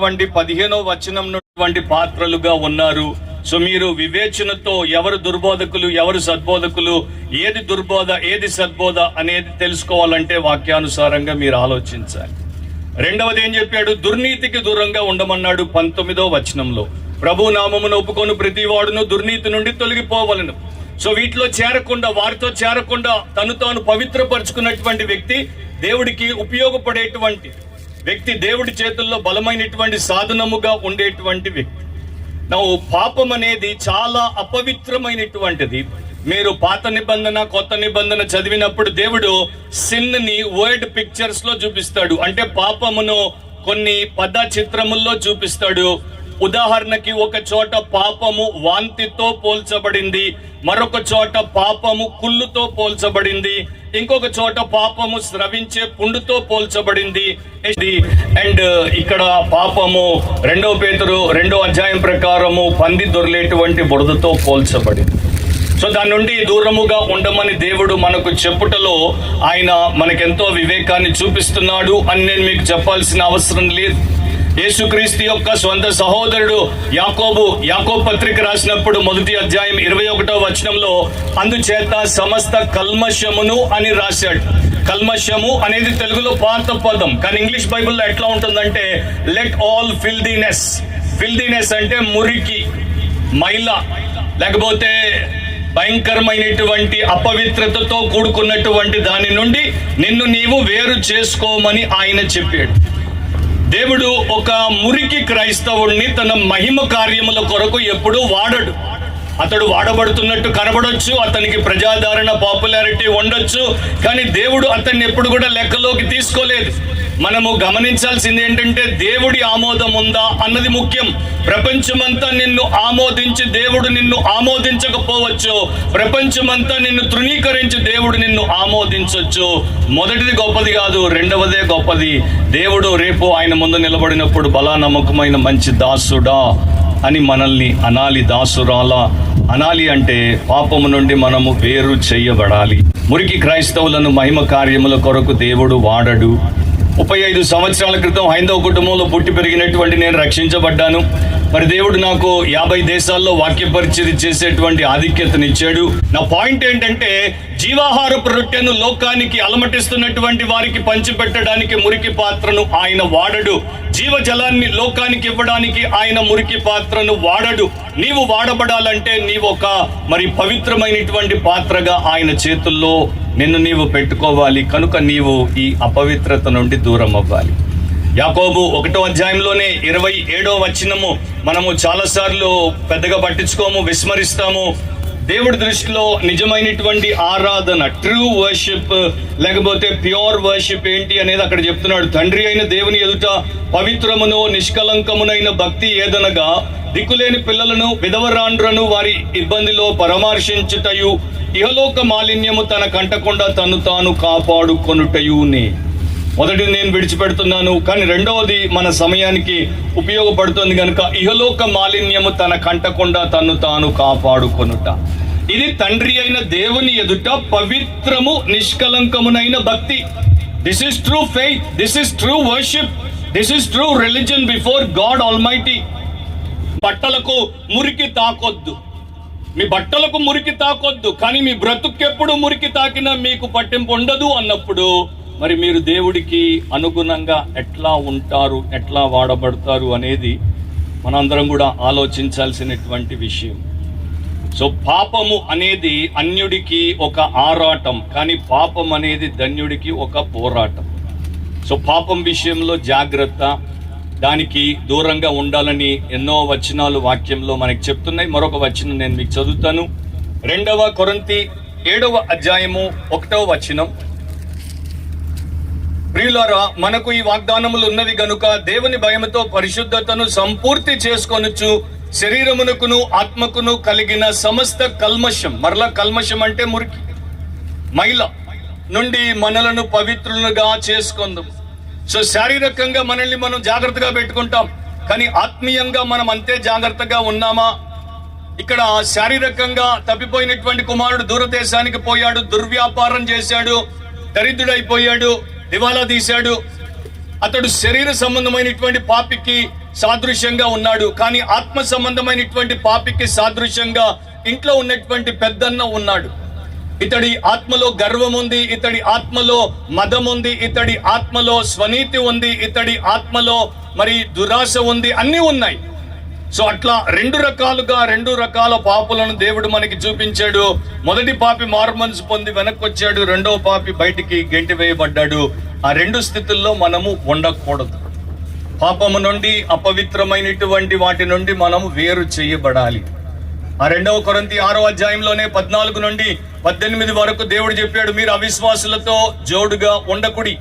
15వ వచనం నుండి పాత్రలుగా ఉన్నారు. సో మీరు వివేచనతో ఎవరు దుర్బోధకులు, ఎవరు సద్బోధకులు, ఏది దుర్బోధ, ఏది సద్బోధ అనేది తెలుసుకోవాలంటే వాక్యానుసారంగా మీరు ఆలోచించాలి. రెండవది ఏం చెప్పాడు? దుర్నీతికి దూరంగా ఉండమన్నాడు 19వ వచనంలో. ప్రభు నామమును ఒప్పుకొని ప్రతి వాడును దుర్నీతి నుండి తొలగిపోవలను. సో వీటిలో చేరకుండా, వారితో చేరకుండా తను తాను పవిత్రపరుచుకున్నటువంటి వ్యక్తి, దేవుడికి ఉపయోగపడేటువంటి వ్యక్తి, దేవుడి చేతుల్లో బలమైనటువంటి సాధనముగా ఉండేటువంటి వ్యక్తి. పాపం అనేది చాలా అపవిత్రమైనటువంటిది. మీరు పాత నిబంధన, కొత్త నిబంధన చదివినప్పుడు దేవుడు సిన్ ని వర్డ్ పిక్చర్స్ లో చూపిస్తాడు. అంటే పాపమును కొన్ని పద చిత్రముల్లో చూపిస్తాడు. ఉదాహరణకి ఒక చోట పాపము వాంతితో పోల్చబడింది, మరొక చోట పాపము కుళ్ళుతో పోల్చబడింది, ఇంకొక చోట పాపము స్రవించే పుండుతో పోల్చబడింది. అండ్ ఇక్కడ పాపము 2 పేతురు 2వ అధ్యాయం ప్రకారము పంది దొర్లేటువంటి బురదతో పోల్చబడింది. సో దాని నుండి దూరముగా ఉండమని దేవుడు మనకు చెప్పుటలో ఆయన మనకెంతో వివేకాన్ని చూపిస్తున్నాడు అని నేను మీకు చెప్పాల్సిన అవసరం లేదు. యేసుక్రీస్తు యొక్క సొంత సహోదరుడు యాకోబు పత్రిక రాసినప్పుడు 1వ అధ్యాయం 21వ వచనంలో అందుచేత సమస్త కల్మషమును అని రాశాడు. కల్మషము అనేది తెలుగులో పాత పదం, కానీ ఇంగ్లీష్ బైబిల్లో ఎట్లా ఉంటుందంటే లెట్ ఆల్ ఫిల్దీనెస్ అంటే మురికి, మైల, లేకపోతే భయంకరమైనటువంటి అపవిత్రతతో కూడుకున్నటువంటి దాని నుండి నిన్ను నీవు వేరు చేసుకోమని ఆయన చెప్పాడు. దేవుడు ఒక మురికి క్రైస్తవుడిని తన మహిమ కార్యముల కొరకు ఎప్పుడూ వాడడు. అతడు వాడబడుతున్నట్టు కనబడొచ్చు, అతనికి ప్రజాదరణ, పాపులారిటీ ఉండొచ్చు, కానీ దేవుడు అతన్ని ఎప్పుడు కూడా లెక్కలోకి తీసుకోలేదు. మనము గమనించాల్సింది ఏంటంటే దేవుడి ఆమోదం ఉందా అన్నది ముఖ్యం. ప్రపంచమంతా నిన్ను ఆమోదించి దేవుడు నిన్ను ఆమోదించకపోవచ్చు, ప్రపంచమంతా నిన్ను తృణీకరించి దేవుడు నిన్ను ఆమోదించవచ్చు. మొదటిది గొప్పది కాదు, రెండవదే గొప్పది. దేవుడు రేపు ఆయన ముందు నిలబడినప్పుడు బలా నమ్మకమైన మంచి దాసుడా అని మనల్ని అనాలి, దాసురాలా అనాలి. అంటే పాపము నుండి మనము వేరు చేయబడాలి. మురికి క్రైస్తవులను మహిమ కార్యముల కొరకు దేవుడు వాడడు. 35 సంవత్సరాల క్రితం హైందవ కుటుంబంలో పుట్టి పెరిగినటువంటి నేను రక్షించబడ్డాను. మరి దేవుడు నాకు 50 దేశాల్లో వాక్య పరిచర్య చేసేటువంటి ఆధిక్యతనిచ్చాడు. నా పాయింట్ ఏంటంటే జీవాహారపు రొట్టెను లోకానికి అలమటిస్తున్నటువంటి వారికి పంచిపెట్టడానికి మురికి పాత్రను ఆయన వాడడు. జీవజలాన్ని లోకానికి ఇవ్వడానికి ఆయన మురికి పాత్రను వాడడు. నీవు వాడబడాలంటే నీవు ఒక పవిత్రమైనటువంటి పాత్రగా ఆయన చేతుల్లో నిన్ను నీవు పెట్టుకోవాలి. కనుక నీవు ఈ అపవిత్రత నుండి దూరం అవ్వాలి. యాకోబు 1వ అధ్యాయంలోనే 27వ వచనము మనము చాలాసార్లు పెద్దగా పట్టించుకోము, విస్మరిస్తాము. దేవుడి దృష్టిలో నిజమైనటువంటి ఆరాధన, ట్రూ వర్షిప్ లేకపోతే ప్యూర్ వర్షిప్ ఏంటి అనేది అక్కడ చెప్తున్నాడు. తండ్రి అయిన దేవుని ఎదుట పవిత్రమును నిష్కలంకమునైన భక్తి ఏదనగా దిక్కులేని పిల్లలను, విధవరాండ్రను వారి ఇబ్బందిలో పరామర్శించుటయు, ఇహలోక మాలిన్యము తన కంటకుండా తను తాను కాపాడుకొనుటయునే. మొదటిది నేను విడిచిపెడుతున్నాను, కానీ రెండవది మన సమయానికి ఉపయోగపడుతుంది కనుక ఇహలోక మాలిన్యము తన కంటకుండా తను తాను కాపాడుకొనుట. ఇది తండ్రి అయిన దేవుని ఎదుట పవిత్రము నిష్కలంకమునైన భక్తి. This is true faith, this is true worship, this is true religion before God almighty. బట్టలకు మురికి తాకొద్దు, మీ బట్టలకు మురికి తాకొద్దు, కానీ మీ బ్రతుకెప్పుడు మురికి తాకినా మీకు పట్టింపు ఉండదు అన్నప్పుడు మరి మీరు దేవుడికి అనుగుణంగా ఎట్లా ఉంటారు, ఎట్లా వాడబడతారు అనేది మనందరం కూడా ఆలోచించాల్సినటువంటి విషయం. సో పాపము అనేది అన్యుడికి ఒక ఆరాటం, కానీ పాపం అనేది ధన్యుడికి ఒక పోరాటం. సో పాపం విషయంలో జాగ్రత్త, దానికి దూరంగా ఉండాలని ఎన్నో వచనాలు వాక్యంలో మనకి చెప్తున్నాయి. మరొక వచనం నేను మీకు చదువుతాను. 2వ కొరింథీ 7వ అధ్యాయము 1వ వచనం. ప్రియులారా, మనకు ఈ వాగ్దానములు ఉన్నది గనుక దేవుని భయముతో పరిశుద్ధతను సంపూర్తి చేసుకొనుచు శరీరమునకును ఆత్మకును కలిగిన సమస్త కల్మషం, మరలా కల్మషం అంటే మురికి, మైల నుండి మనలను పవిత్రులుగా చేసుకుందాం. సో శారీరకంగా మనల్ని మనం జాగ్రత్తగా పెట్టుకుంటాం, కానీ ఆత్మీయంగా మనం అంతే జాగ్రత్తగా ఉన్నామా? ఇక్కడ శారీరకంగా తప్పిపోయినటువంటి కుమారుడు దూరదేశానికి పోయాడు, దుర్వ్యాపారం చేశాడు, దరిద్రుడైపోయాడు, దివాలా తీశాడు. అతడు శరీర సంబంధమైనటువంటి పాపికి సాదృశ్యంగా ఉన్నాడు. కానీ ఆత్మ సంబంధమైనటువంటి పాపికి సాదృశ్యంగా ఇంట్లో ఉన్నటువంటి పెద్దన్న ఉన్నాడు. ఇతడి ఆత్మలో గర్వం ఉంది, ఇతడి ఆత్మలో మదం ఉంది, ఇతడి ఆత్మలో స్వనీతి ఉంది, ఇతడి ఆత్మలో మరి దురాశ ఉంది, అన్నీ ఉన్నాయి. సో అట్లా రెండు రకాల పాపులను దేవుడు మనకి చూపించాడు. మొదటి పాపి మారుమనసు పొంది వెనక్కి వచ్చాడు, రెండో పాపి బయటికి గెంటి వేయబడ్డాడు. ఆ రెండు స్థితుల్లో మనము ఉండకూడదు. పాపము నుండి, అపవిత్రమైనటువంటి వాటి నుండి మనము వేరు చేయబడాలి. ఆ 2 కొరింథీ 6వ అధ్యాయంలోనే 14 నుండి 18 వరకు దేవుడు చెప్పాడు, మీరు అవిశ్వాసులతో జోడుగా ఉండకుడి,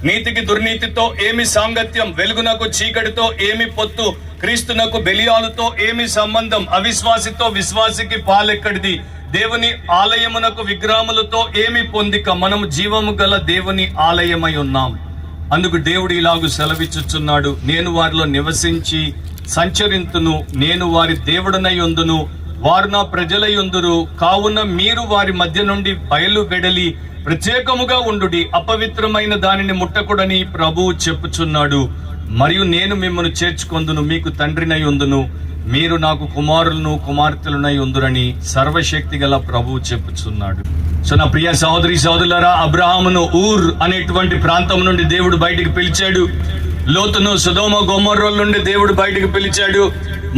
నీతికి దుర్నీతితో ఏమి సాంగత్యం, వెలుగునకు చీకటితో ఏమి పొత్తు, క్రీస్తునకు బెలియాలుతో ఏమి సంబంధం, అవిశ్వాసితో విశ్వాసికి పాలెక్కడిది, దేవుని ఆలయమునకు విగ్రహములతో ఏమి పొందిక, మనము జీవము గల దేవుని ఆలయమై ఉన్నాం. అందుకు దేవుడు ఇలాగు సెలవిచ్చుచున్నాడు, నేను వారిలో నివసించి సంచరింతును, నేను వారి దేవుడనై ఉందును, వారు నా ప్రజలై ఉందురు. కావున మీరు వారి మధ్య నుండి బయలు వెడలి ప్రత్యేకముగా ఉండుడి, అపవిత్రమైన దానిని ముట్టకుడని ప్రభువు చెప్పుచున్నాడు. మరియు నేను మిమ్మల్ని చేర్చుకొందును, మీకు తండ్రినై ఉందును, మీరు నాకు కుమారులను కుమార్తెలనై ఉందురని సర్వశక్తి గల ప్రభువు చెప్పుచున్నాడు. సో నా ప్రియ సహోదరి సహోదరులారా, అబ్రహామును ఊర్ అనేటువంటి ప్రాంతం నుండి దేవుడు బయటికి పిలిచాడు. లోతును సొదొమ గొమొర్రా నుండి దేవుడు బయటికి పిలిచాడు.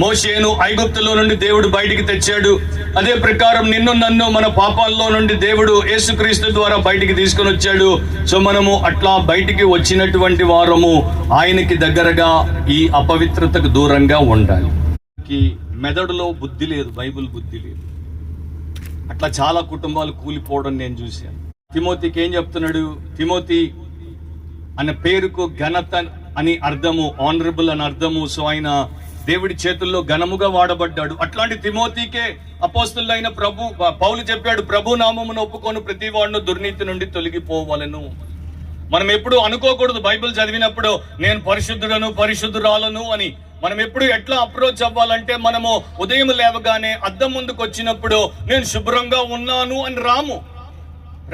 మోషేను ఐగుప్తులో నుండి దేవుడు బయటికి తెచ్చాడు. అదే ప్రకారం నిన్ను నన్ను మన పాపాల్లో నుండి దేవుడు యేసుక్రీస్తు ద్వారా బయటికి తీసుకొని వచ్చాడు. సో మనము అట్లా బయటికి వచ్చినటువంటి వారము ఆయనకి దగ్గరగా, ఈ అపవిత్రతకు దూరంగా ఉండాలి. మెదడులో బుద్ధి లేదు, బైబిల్ బుద్ధి లేదు. అట్లా చాలా కుటుంబాలు కూలిపోవడం నేను చూశాను. తిమోతికి ఏం చెప్తున్నాడు? తిమోతి అనే పేరుకు ఘనత అని అర్థము, ఆనరబుల్ అని అర్థము. సో ఆయన దేవుడి చేతుల్లో ఘనముగా వాడబడ్డాడు. అట్లాంటి తిమోతికే అపోస్తులైన పౌలు చెప్పాడు, ప్రభు నామమును ఒప్పుకొని ప్రతి వాడును దుర్నీతి నుండి తొలగిపోవాలను. మనం ఎప్పుడు అనుకోకూడదు బైబిల్ చదివినప్పుడు నేను పరిశుద్ధుడను పరిశుద్ధురాలను అని. మనం ఎప్పుడు ఎట్లా అప్రోచ్ అవ్వాలంటే, మనము ఉదయం లేవగానే అద్దం ముందుకు వచ్చినప్పుడు నేను శుభ్రంగా ఉన్నాను అని రాము.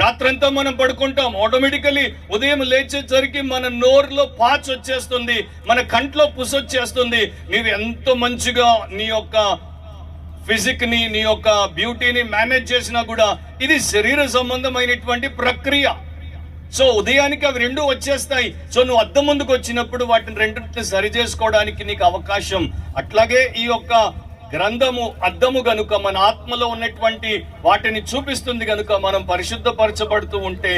రాత్రంతా మనం పడుకుంటాం, ఆటోమేటికలీ ఉదయం లేచేసరికి మన నోరులో పాచ్ వచ్చేస్తుంది, మన కంట్లో పుసొచ్చేస్తుంది. నీవు ఎంతో మంచిగా నీ యొక్క ఫిజిక్ ని, నీ యొక్క బ్యూటీని మేనేజ్ చేసినా కూడా ఇది శరీర సంబంధమైనటువంటి ప్రక్రియ. సో ఉదయానికి అవి రెండు వచ్చేస్తాయి. సో నువ్వు అద్దం ముందుకు వచ్చినప్పుడు వాటిని రెండింటిని సరి చేసుకోవడానికి నీకు అవకాశం. అట్లాగే ఈ యొక్క గ్రంథము అద్దము గనుక మన ఆత్మలో ఉన్నటువంటి వాటిని చూపిస్తుంది గనుక మనం పరిశుద్ధపరచబడుతూ ఉంటే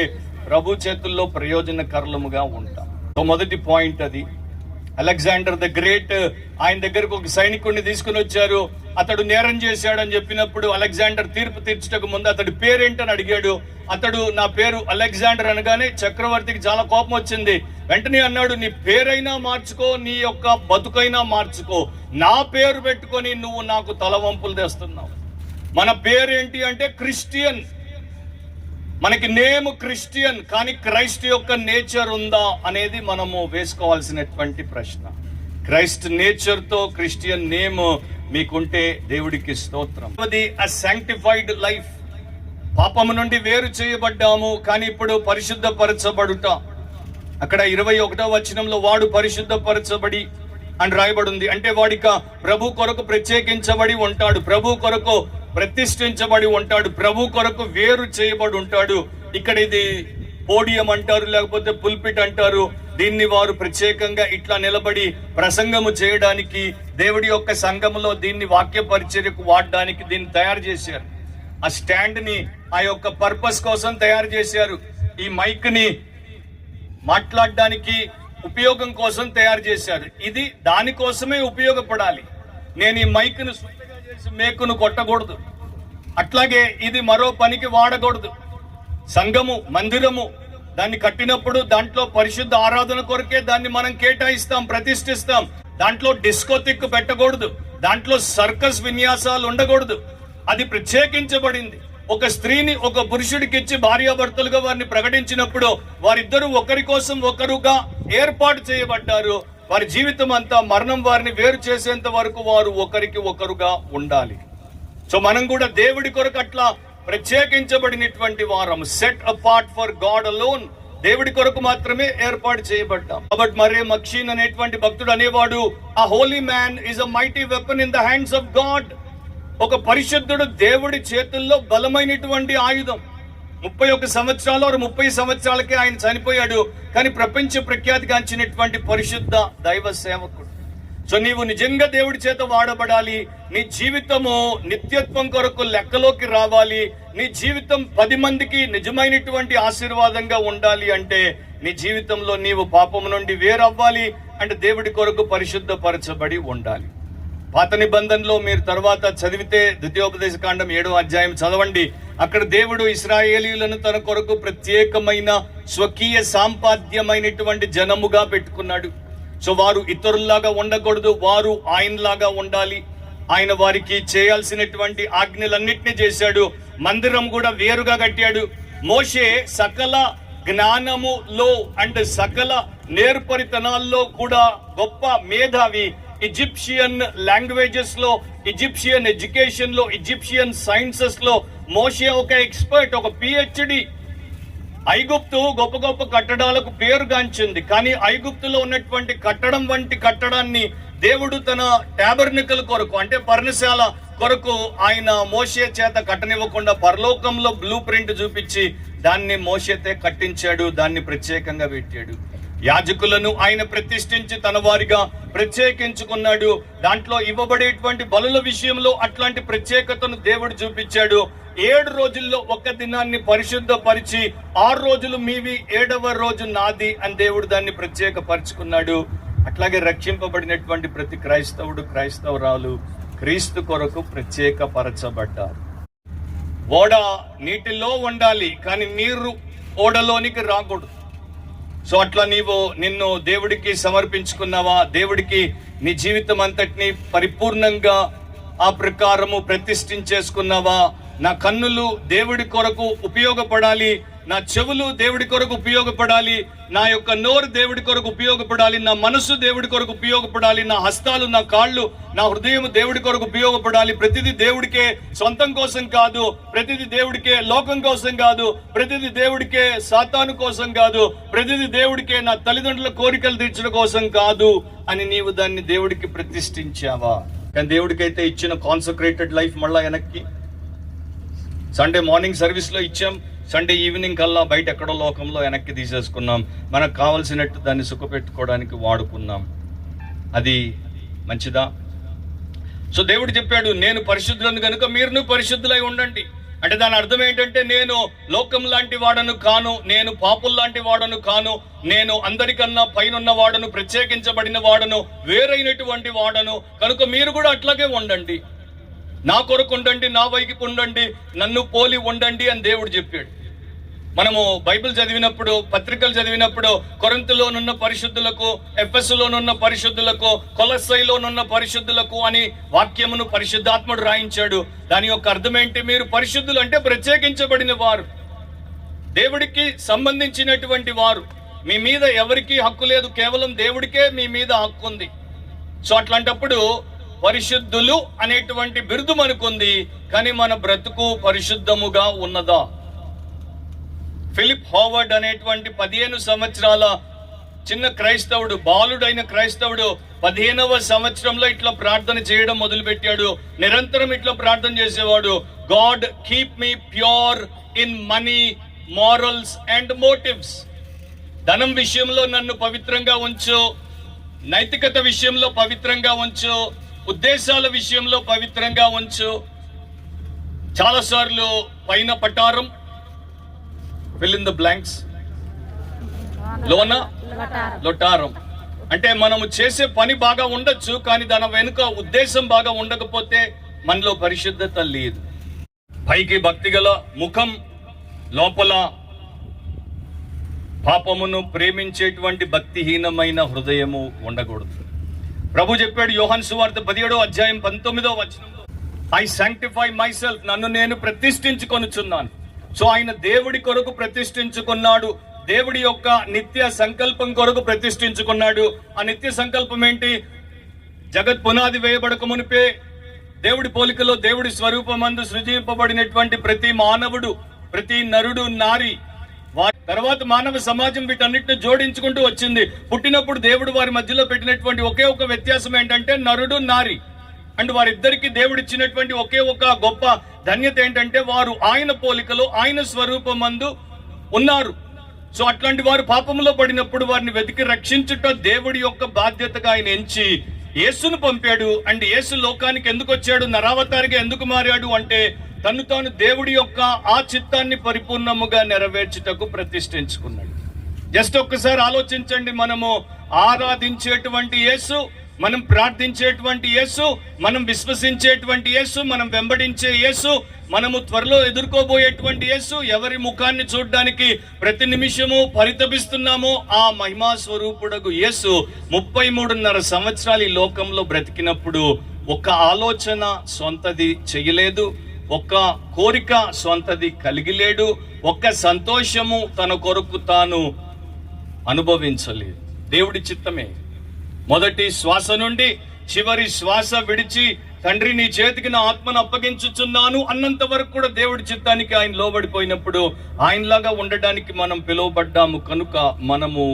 ప్రభు చేతుల్లో ప్రయోజనకరముగా ఉంటాం. సో మొదటి పాయింట్ అది. అలెగ్జాండర్ ద గ్రేట్, ఆయన దగ్గరకు ఒక సైనికుడిని తీసుకుని వచ్చారు. అతడు నేరం చేశాడని చెప్పినప్పుడు అలెగ్జాండర్ తీర్పు తీర్చటకు ముందు అతడి పేరేంటని అడిగాడు. అతడు నా పేరు అలెగ్జాండర్ అనగానే చక్రవర్తికి చాలా కోపం వచ్చింది. వెంటనే అన్నాడు, నీ పేరైనా మార్చుకో, నీ యొక్క బతుకైనా మార్చుకో, నా పేరు పెట్టుకొని నువ్వు నాకు తలవంపులు తెస్తున్నావు. మన పేరేంటి అంటే క్రిస్టియన్. మనకి నేమ్ క్రిస్టియన్, కానీ క్రైస్ట్ యొక్క నేచర్ ఉందా అనేది మనము వేసుకోవాల్సినటువంటి ప్రశ్న. క్రైస్ట్ నేచర్ తో క్రిస్టియన్ నేమ్ మీకుంటే దేవుడికి స్తోత్రం. అది a sanctified life. పాపము నుండి వేరు చేయబడ్డాము, కానీ ఇప్పుడు పరిశుద్ధపరచబడుట. అక్కడ 21వ వచనంలో వాడు పరిశుద్ధపరచబడి అని రాయబడి ఉంది. అంటే వాడిక ప్రభు కొరకు ప్రత్యేకించబడి ఉంటాడు, ప్రభు కొరకు ప్రతిష్ఠించబడి ఉంటాడు, ప్రభు కొరకు వేరు చేయబడి ఉంటాడు. ఇక్కడ ఇది పోడియం అంటారు, లేకపోతే పుల్పిట్ అంటారు. దీన్ని వారు ప్రత్యేకంగా ఇట్లా నిలబడి ప్రసంగము చేయడానికి, దేవుడి యొక్క సంఘములో దీన్ని వాక్య పరిచర్యకు వాడడానికి దీన్ని తయారు చేశారు. ఆ స్టాండ్ ని ఆ యొక్క పర్పస్ కోసం తయారు చేశారు. ఈ మైక్ ని మాట్లాడడానికి ఉపయోగం కోసం తయారు చేశారు. ఇది దానికోసమే ఉపయోగపడాలి. నేను ఈ మైక్ ను స్వయంగా చేసి మేకును కొట్టకూడదు, అట్లాగే ఇది మరో పనికి వాడకూడదు. సంఘము, మందిరము దాన్ని కట్టినప్పుడు దాంట్లో పరిశుద్ధ ఆరాధన కొరకే దాన్ని మనం కేటాయిస్తాం, ప్రతిష్ఠిస్తాం. దాంట్లో డిస్కోతిక్ పెట్టకూడదు, దాంట్లో సర్కస్ విన్యాసాలు ఉండకూడదు. అది ప్రత్యేకించబడింది. ఒక స్త్రీని ఒక పురుషుడికి ఇచ్చి భార్యాభర్తలుగా వారిని ప్రకటించినప్పుడు వారిద్దరూ ఒకరి కోసం ఒకరుగా ఏర్పాటు చేయబడ్డారు. వారి జీవితం అంతా మరణం వారిని వేరు చేసేంత వరకు వారు ఒకరికి ఒకరుగా ఉండాలి. సో మనం కూడా దేవుడి కొరకు అట్లా ప్రత్యేకించబడినటువంటి వారం, set apart for God alone. దేవుడి కొరకు మాత్రమే ఏర్పాటు చేయబడ్డాం. కాబట్టి మరే మక్షీన్ అనేటువంటి భక్తుడు అనేవాడు, ఆ Holi man is a mighty weapon in the hands of God. ఒక పరిశుద్ధుడు దేవుడి చేతుల్లో బలమైనటువంటి ఆయుధం. 31 సంవత్సరాలు 30 సంవత్సరాలకే ఆయన చనిపోయాడు, కానీ ప్రపంచ ప్రఖ్యాతిగాంచినటువంటి పరిశుద్ధ దైవ సేవకుడు. సో నీవు నిజంగా దేవుడి చేత వాడబడాలి, నీ జీవితము నిత్యత్వం కొరకు లెక్కలోకి రావాలి, నీ జీవితం 10 మందికి నిజమైనటువంటి ఆశీర్వాదంగా ఉండాలి అంటే నీ జీవితంలో నీవు పాపము నుండి వేరవ్వాలి, అంటే దేవుడి కొరకు పరిశుద్ధపరచబడి ఉండాలి. పాత నిబంధనలో మీరు తర్వాత చదివితే ద్వితీయోపదేశ కాండం 7వ అధ్యాయం చదవండి. అక్కడ దేవుడు ఇశ్రాయేలీయులను తన కొరకు ప్రత్యేకమైన స్వకీయ సాంపాద్యమైనటువంటి జనముగా పెట్టుకున్నాడు. సో వారు ఇతరుల్లాగా ఉండకూడదు, వారు ఆయనలాగా ఉండాలి. ఆయన వారికి చేయాల్సినటువంటి ఆజ్ఞలన్నింటినీ చేశాడు. మందిరం కూడా వేరుగా కట్టాడు. మోషే సకల జ్ఞానములో అండ్ సకల నేర్పరితనాల్లో కూడా గొప్ప మేధావి. ఈజిప్షియన్ లాంగ్వేజెస్ లో, ఈజిప్షియన్ ఎడ్యుకేషన్ లో, ఈజిప్షియన్ సైన్సెస్ లో మోషే ఒక ఎక్స్పర్ట్, ఒక పిహెచ్డి. ఐగుప్తు గొప్ప గొప్ప కట్టడాలకు పేరుగాంచింది, కానీ ఐగుప్తులో ఉన్నటువంటి కట్టడం వంటి కట్టడాన్ని దేవుడు తన టాబర్నికల్ కొరకు, అంటే పర్ణశాల కొరకు ఆయన మోషే చేత కట్టనివ్వకుండా పరలోకంలో బ్లూ ప్రింట్ చూపించి దాన్ని మోషేతే కట్టించాడు, దాన్ని ప్రత్యేకంగా పెట్టాడు. యాజకులను ఆయన ప్రతిష్ఠించి తన వారిగా ప్రత్యేకించుకున్నాడు. దాంట్లో ఇవ్వబడేటువంటి బలుల విషయంలో అట్లాంటి ప్రత్యేకతను దేవుడు చూపించాడు. 7 రోజుల్లో ఒక దినాన్ని పరిశుద్ధపరిచి 6 రోజులు మీవి, 7వ రోజు నాది అని దేవుడు దాన్ని ప్రత్యేకపరుచుకున్నాడు. అట్లాగే రక్షింపబడినటువంటి ప్రతి క్రైస్తవుడు, క్రైస్తవురాలు క్రీస్తు కొరకు ప్రత్యేకపరచబడ్డారు. ఓడ నీటిలో ఉండాలి, కానీ నీరు ఓడలోనికి రాకూడదు. సో అట్లా నిన్ను దేవుడికి సమర్పించుకున్నావా? దేవుడికి నీ జీవితం అంతటిని పరిపూర్ణంగా ఆ ప్రకారము ప్రతిష్ఠించేసుకున్నావా? నా కన్నులు దేవుడి కొరకు ఉపయోగపడాలి, నా చెవులు దేవుడి కొరకు ఉపయోగపడాలి, నా యొక్క నోరు దేవుడి కొరకు ఉపయోగపడాలి, నా మనసు దేవుడి కొరకు ఉపయోగపడాలి, నా హస్తాలు, నా కాళ్ళు, నా హృదయం దేవుడి కొరకు ఉపయోగపడాలి. ప్రతిదీ దేవుడికే, సొంతం కోసం కాదు. ప్రతిదీ దేవుడికే, లోకం కోసం కాదు. ప్రతిదీ దేవుడికే, సాతాను కోసం కాదు. ప్రతిదీ దేవుడికే, నా తల్లిదండ్రుల కోరికలు తీర్చడం కోసం కాదు అని నీవు దాన్ని దేవుడికి ప్రతిష్ఠించావా? కానీ దేవుడికైతే ఇచ్చిన కాన్సక్రేటెడ్ లైఫ్ మళ్ళా వెనక్కి సండే మార్నింగ్ సర్వీస్ లో ఇచ్చాం, సండే ఈవినింగ్ కల్లా బయట ఎక్కడో లోకంలో వెనక్కి తీసేసుకున్నాం. మనకు కావలసినట్టు దాన్ని సుఖపెట్టుకోవడానికి వాడుకున్నాం. అది మంచిదా? సో దేవుడు చెప్పాడు, నేను పరిశుద్ధులను కనుక మీరును పరిశుద్ధులై ఉండండి. అంటే దాని అర్థం ఏంటంటే, నేను లోకం లాంటి వాడను కాను, నేను పాపుల లాంటి వాడను కాను, నేను అందరికన్నా పైన వాడను, ప్రత్యేకించబడిన వాడను, వేరైనటువంటి వాడను. కనుక మీరు కూడా అట్లాగే ఉండండి, నా కొరకు ఉండండి, నా వైపు ఉండండి, నన్ను పోలి ఉండండి అని దేవుడు చెప్పాడు. మనము బైబిల్ చదివినప్పుడు, పత్రికలు చదివినప్పుడు కొరింథులోనున్న పరిశుద్ధులకు, ఎఫెసులోనున్న పరిశుద్ధులకు, కొలస్సైలోనున్న పరిశుద్ధులకు అని వాక్యమును పరిశుద్ధాత్ముడు రాయించాడు. దాని యొక్క అర్థం ఏంటి? మీరు పరిశుద్ధులు అంటే ప్రత్యేకించబడిన వారు, దేవుడికి సంబంధించినటువంటి వారు. మీ మీద ఎవరికీ హక్కు లేదు, కేవలం దేవుడికే మీ మీద హక్కు ఉంది. సో అట్లాంటప్పుడు పరిశుద్ధులు అనేటువంటి బిరుదు మనకుంది, కానీ మన బ్రతుకు పరిశుద్ధముగా ఉన్నదా? ఫిలిప్ హోవర్డ్ అనేటువంటి 15 సంవత్సరాల చిన్న క్రైస్తవుడు, బాలుడైన క్రైస్తవుడు 15వ సంవత్సరంలో ఇట్లా ప్రార్థన చేయడం మొదలుపెట్టాడు. నిరంతరం ఇట్లా ప్రార్థన చేసేవాడు, God keep me pure in money, morals and motives. ధనం విషయంలో నన్ను పవిత్రంగా ఉంచు, నైతికత విషయంలో పవిత్రంగా ఉంచు, ఉద్దేశాల విషయంలో పవిత్రంగా ఉంచు. చాలాసార్లు పైన పటారం, ఫిల్ ఇన్ ద బ్లాంక్స్, లోన లొటారం. అంటే మనము చేసే పని బాగా ఉండొచ్చు, కానీ దాని వెనుక ఉద్దేశం బాగా ఉండకపోతే మనలో పరిశుద్ధత లేదు. పైకి భక్తిగల ముఖం, లోపల పాపమును ప్రేమించేటువంటి భక్తిహీనమైన హృదయము ఉండకూడదు. ప్రభు చెప్పాడు యోహాను సువార్త 17వ అధ్యాయం 19వ వచనంలో, ఐ సాంక్టిఫై మై సెల్ఫ్, నన్ను నేను ప్రతిష్ఠించుకొనుచున్నాను. సో ఆయన దేవుడి కొరకు ప్రతిష్ఠించుకున్నాడు, దేవుడి యొక్క నిత్య సంకల్పం కొరకు ప్రతిష్ఠించుకున్నాడు. ఆ నిత్య సంకల్పం ఏంటి? జగత్ పునాది వేయబడక మునిపే దేవుడి పోలికలో, దేవుడి స్వరూపమందు సృజింపబడినటువంటి ప్రతి మానవుడు, ప్రతి నరుడు, నారి తర్వాత మానవ సమాజం వీటన్నిటిని జోడించుకుంటూ వచ్చింది. పుట్టినప్పుడు దేవుడు వారి మధ్యలో పెట్టినటువంటి ఒకే ఒక వ్యత్యాసం ఏంటంటే నరుడు నారి. అండ్ వారిద్దరికి దేవుడిచ్చినటువంటి ఒకే ఒక గొప్ప ధన్యత ఏంటంటే వారు ఆయన పోలికలో ఆయన స్వరూపమందు ఉన్నారు. సో అట్లాంటి వారు పాపంలో పడినప్పుడు వారిని వెతికి రక్షించుట దేవుడి యొక్క బాధ్యతగా ఆయన ఎంచి యేసును పంపాడు. అండ్ యేసు లోకానికి ఎందుకు వచ్చాడు, నరావతారిగా ఎందుకు మారాడు అంటే తను తాను దేవుడి యొక్క ఆ చిత్తాన్ని పరిపూర్ణముగా నెరవేర్చుటకు ప్రతిష్ఠించుకున్నాడు. జస్ట్ ఒక్కసారి ఆలోచించండి, మనము ఆరాధించేటువంటి యేసు, మనం ప్రార్థించేటువంటి యేసు, మనం విశ్వసించేటువంటి యేసు, మనం వెంబడించే యేసు, మనము త్వరలో ఎదుర్కోబోయేటువంటి యేసు, ఎవరి ముఖాన్ని చూడడానికి ప్రతి నిమిషము పరితపిస్తున్నామో ఆ మహిమా స్వరూపుడగు యేసు 33.5 సంవత్సరాలు ఈ లోకంలో బ్రతికినప్పుడు ఒక ఆలోచన సొంతది చెయ్యలేదు, ఒక్క కోరిక సొంతది కలిగిలేడు, ఒక్క సంతోషము తన కొరకు తాను అనుభవించలేదు. దేవుడి చిత్తమే మొదటి శ్వాస నుండి చివరి శ్వాస విడిచి తండ్రి నీ చేతికి నా ఆత్మను అప్పగించుచున్నాను అన్నంత వరకు కూడా దేవుడి చిత్తానికి ఆయన లోబడిపోయినప్పుడు ఆయనలాగా ఉండడానికి మనం పిలువబడ్డాము. కనుక మనము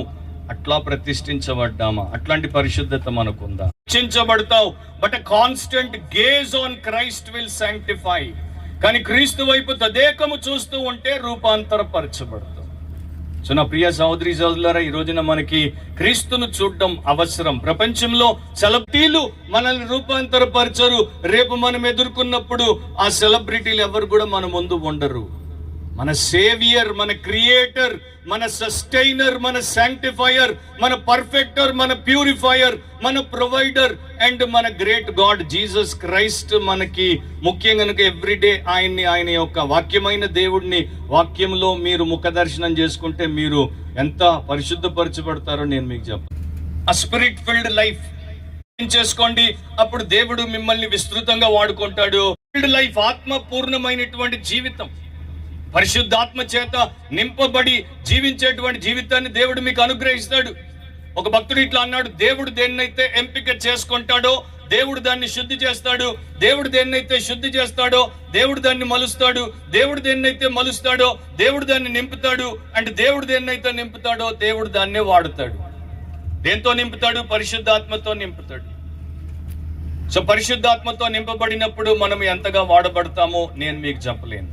అట్లా ప్రతిష్ఠించబడ్డామా? అట్లాంటి పరిశుద్ధత మనకుందా? రక్షించబడతావు, but constant gaze on Christ will sanctify. కానీ క్రీస్తు వైపు తదేకము చూస్తూ ఉంటే రూపాంతరపరచబడతాం. సో నా ప్రియ సహోదరి సహోదరులారా, ఈ రోజున మనకి క్రీస్తును చూడడం అవసరం. ప్రపంచంలో సెలబ్రిటీలు మనల్ని రూపాంతరపరచరు. రేపు మనం ఎదుర్కొన్నప్పుడు ఆ సెలబ్రిటీలు ఎవరు కూడా మన ముందు ఉండరు. మన సేవియర్, మన క్రియేటర్, మన సస్టైనర్, మన శాంక్టిఫైయర్, మన పర్ఫెక్టర్, మన ప్యూరిఫైయర్, మన ప్రొవైడర్ అండ్ మన గ్రేట్ గాడ్ జీసస్ క్రైస్ట్ మనకి ముఖ్యం. కనుక ఎవ్రీడే ఆయన్ని, ఆయన యొక్క వాక్యమైన దేవుడిని వాక్యంలో మీరు ముఖ దర్శనం చేసుకుంటే మీరు ఎంత పరిశుద్ధపరచబడతారో నేను మీకు చెప్పాను. ఆ స్పిరిట్ ఫిల్డ్ లైఫ్ చేసుకోండి, అప్పుడు దేవుడు మిమ్మల్ని విస్తృతంగా వాడుకుంటాడు. ఫిల్డ్ లైఫ్ ఆత్మ పూర్ణమైనటువంటి జీవితం, పరిశుద్ధాత్మ చేత నింపబడి జీవించేటువంటి జీవితాన్ని దేవుడు మీకు అనుగ్రహిస్తాడు. ఒక భక్తుడు ఇట్లా అన్నాడు, దేవుడు దేన్నైతే ఎంపిక చేసుకుంటాడో దేవుడు దాన్ని శుద్ధి చేస్తాడు, దేవుడు దేన్నైతే శుద్ధి చేస్తాడో దేవుడు దాన్ని మలుస్తాడు, దేవుడు దేన్నైతే మలుస్తాడో దేవుడు దాన్ని నింపుతాడు, అంటే దేవుడు దేన్నైతే నింపుతాడో దేవుడు దాన్నే వాడుతాడు. దేంతో నింపుతాడు? పరిశుద్ధాత్మతో నింపుతాడు. సో పరిశుద్ధాత్మతో నింపబడినప్పుడు మనం ఎంతగా వాడబడతామో నేను మీకు చెప్పలేను.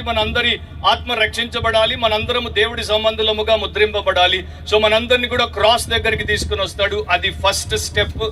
మనందరి ఆత్మ రక్షించబడాలి, మనందరము దేవుడి సంబంధులముగా ముద్రింపబడాలి. సో మనందరిని కూడా క్రాస్ దగ్గరికి తీసుకుని వస్తాడు, అది ఫస్ట్ స్టెప్.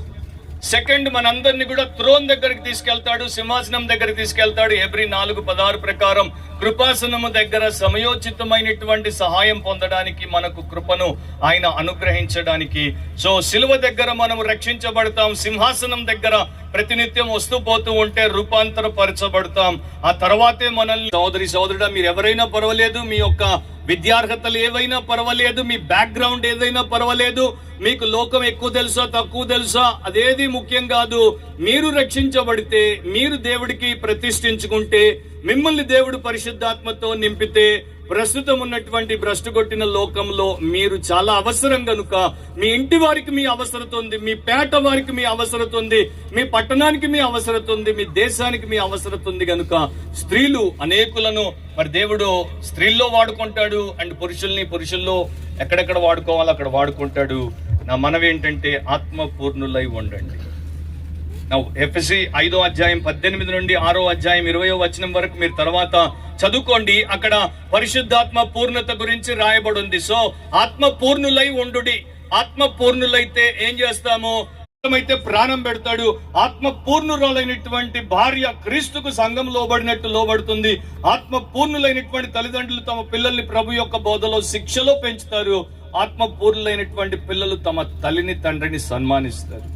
సెకండ్, మనందరిని కూడా థ్రోన్ దగ్గరికి తీసుకెళ్తాడు, సింహాసనం దగ్గరికి తీసుకెళ్తాడు. హెబ్రీ 4:16 ప్రకారం కృపాసనము దగ్గర సమయోచితమైనటువంటి సహాయం పొందడానికి, మనకు కృపను ఆయన అనుగ్రహించడానికి. సో సిలువ దగ్గర మనము రక్షించబడతాం, సింహాసనం దగ్గర ప్రతినిత్యం వస్తూ పోతూ ఉంటే రూపాంతరపరచబడతాం. ఆ తర్వాతే మనల్ని, సోదరి సోదరుడా, మీరు ఎవరైనా పర్వాలేదు, మీ యొక్క విద్యార్హతలు ఏవైనా పర్వాలేదు, మీ బ్యాక్గ్రౌండ్ ఏదైనా పర్వాలేదు, మీకు లోకం ఎక్కువ తెలుసా తక్కువ తెలుసా అదేది ముఖ్యం కాదు. మీరు రక్షించబడితే, మీరు దేవుడికి ప్రతిష్ఠించుకుంటే, మిమ్మల్ని దేవుడు పరిశుద్ధాత్మతో నింపితే, ప్రస్తుతం ఉన్నటువంటి భ్రష్టుగొట్టిన లోకంలో మీరు చాలా అవసరం. కనుక మీ ఇంటి వారికి మీ అవసరత ఉంది, మీ పేట వారికి మీ అవసరత ఉంది, మీ పట్టణానికి మీ అవసరత ఉంది, మీ దేశానికి మీ అవసరత ఉంది. కనుక స్త్రీలు అనేకులను మరి దేవుడు స్త్రీల్లో వాడుకుంటాడు, అండ్ పురుషుల్లో ఎక్కడెక్కడ వాడుకోవాలో అక్కడ వాడుకుంటాడు. నా మనవి ఏంటంటే ఆత్మ పూర్ణులై ఉండండి. ఎఫెసీ 5వ అధ్యాయం 18 నుండి 6వ అధ్యాయం 20వ వచనం వరకు మీరు తర్వాత చదువుకోండి. అక్కడ పరిశుద్ధాత్మ పూర్ణత గురించి రాయబడి ఉంది. సో ఆత్మ పూర్ణులై ఉండుడి. ఆత్మ పూర్ణులైతే ఏం చేస్తాము? అయితే ప్రాణం పెడతాడు. ఆత్మ పూర్ణురాలైనటువంటి భార్య క్రీస్తుకు సంఘం లోబడినట్టు లోబడుతుంది. ఆత్మ పూర్ణులైనటువంటి తల్లిదండ్రులు తమ పిల్లల్ని ప్రభు యొక్క బోధలో శిక్షలో పెంచుతారు. ఆత్మ పూర్ణులైనటువంటి పిల్లలు తమ తల్లిని తండ్రిని సన్మానిస్తారు.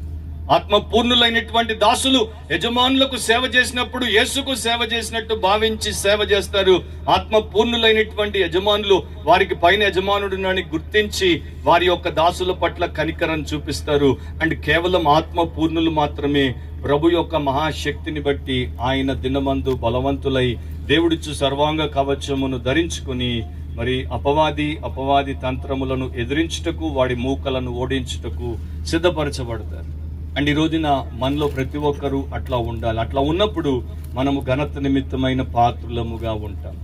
ఆత్మ పూర్ణులైనటువంటి దాసులు యజమానులకు సేవ చేసినప్పుడు యేసుకు సేవ చేసినట్టు భావించి సేవ చేస్తారు. ఆత్మ పూర్ణులైనటువంటి యజమానులు వారికి పైన యజమానుడిని గుర్తించి వారి యొక్క దాసుల పట్ల కనికరం చూపిస్తారు. అండ్ కేవలం ఆత్మ పూర్ణులు మాత్రమే ప్రభు యొక్క మహాశక్తిని బట్టి ఆయన దినమందు బలవంతులై దేవుడిచ్చు సర్వాంగ కవచమును ధరించుకుని మరి అపవాది తంత్రములను ఎదిరించుటకు, వాడి మూకలను ఓడించుటకు సిద్ధపరచబడతారు. అండ్ ఈ రోజున మనలో ప్రతి ఒక్కరూ అట్లా ఉండాలి. అట్లా ఉన్నప్పుడు మనము ఘనత నిమిత్తమైన పాత్రులముగా ఉంటాం.